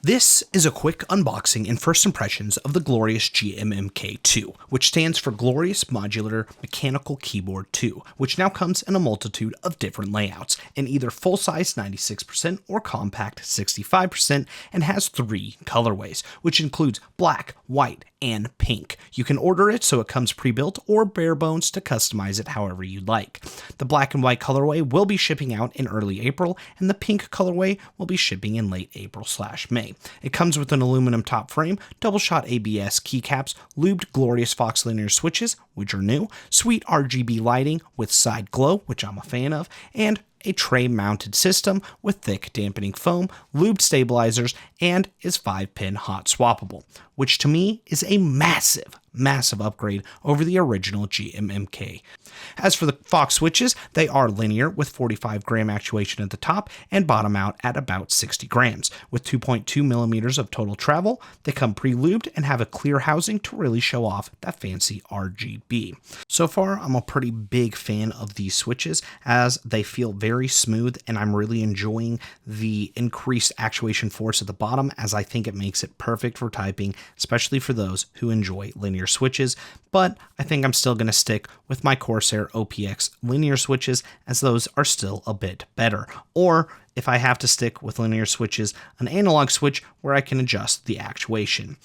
This is a quick unboxing and first impressions of the Glorious GMMK 2, which stands for Glorious Modular Mechanical Keyboard 2, which now comes in a multitude of different layouts, in either full-size 96% or compact 65%, and has 3 colorways, which includes black, white, and pink. You can order it so it comes pre-built or bare bones to customize it however you'd like. The black and white colorway will be shipping out in early April, and the pink colorway will be shipping in late April/May. It comes with an aluminum top frame, doubleshot ABS keycaps, lubed Glorious Fox linear switches, which are new, sweet RGB lighting with side glow, which I'm a fan of, and a tray-mounted system with thick dampening foam, lubed stabilizers, and is 5-pin hot swappable, which to me is a massive upgrade over the original GMMK. As for the Fox switches, they are linear with 45 gram actuation at the top and bottom out at about 60 grams. With 2.2 millimeters of total travel, they come pre-lubed and have a clear housing to really show off that fancy RGB. So far, I'm a pretty big fan of these switches as they feel very smooth, and I'm really enjoying the increased actuation force at the bottom as I think it makes it perfect for typing, especially for those who enjoy linear switches, but I think I'm still going to stick with my Corsair OPX linear switches as those are still a bit better. Or if I have to stick with linear switches, an analog switch where I can adjust the actuation.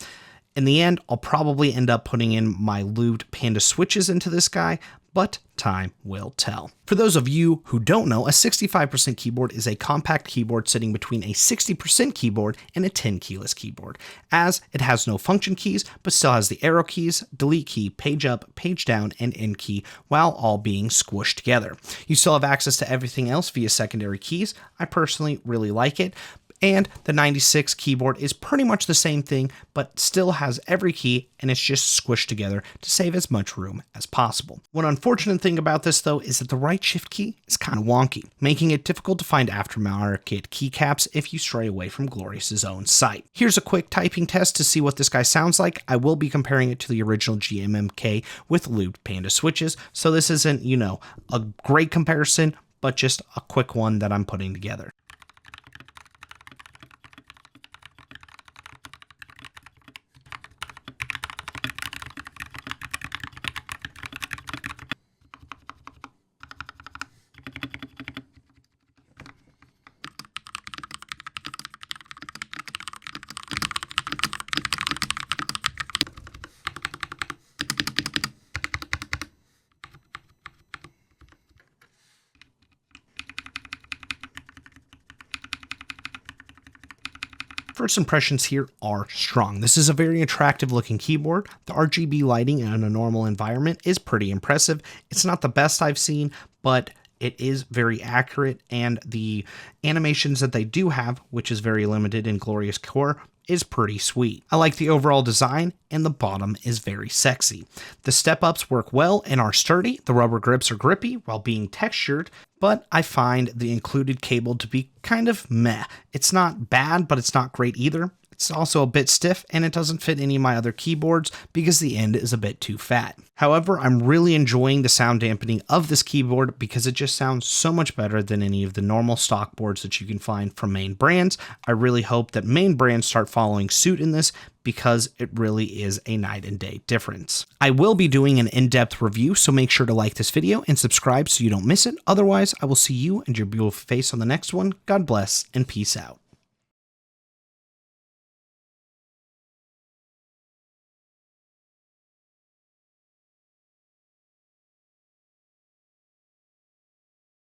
In the end, I'll probably end up putting in my lubed Panda switches into this guy, but time will tell. For those of you who don't know, a 65% keyboard is a compact keyboard sitting between a 60% keyboard and a 10 keyless keyboard, as it has no function keys, but still has the arrow keys, delete key, page up, page down, and end key, while all being squished together. You still have access to everything else via secondary keys. I personally really like it. And the 96 keyboard is pretty much the same thing, but still has every key and it's just squished together to save as much room as possible. One unfortunate thing about this though is that the right shift key is kind of wonky, making it difficult to find aftermarket keycaps if you stray away from Glorious's own site. Here's a quick typing test to see what this guy sounds like. I will be comparing it to the original GMMK with lubed Panda switches, so this isn't, a great comparison, but just a quick one that I'm putting together. First impressions here are strong. This is a very attractive looking keyboard. The RGB lighting in a normal environment is pretty impressive. It's not the best I've seen, but it is very accurate, and the animations that they do have, which is very limited in Glorious Core, is pretty sweet. I like the overall design, and the bottom is very sexy. The step-ups work well and are sturdy. The rubber grips are grippy while being textured, but I find the included cable to be kind of meh. It's not bad, but it's not great either. It's also a bit stiff, and it doesn't fit any of my other keyboards because the end is a bit too fat. However, I'm really enjoying the sound dampening of this keyboard because it just sounds so much better than any of the normal stock boards that you can find from main brands. I really hope that main brands start following suit in this because it really is a night and day difference. I will be doing an in-depth review, so make sure to like this video and subscribe so you don't miss it. Otherwise, I will see you and your beautiful face on the next one. God bless and peace out.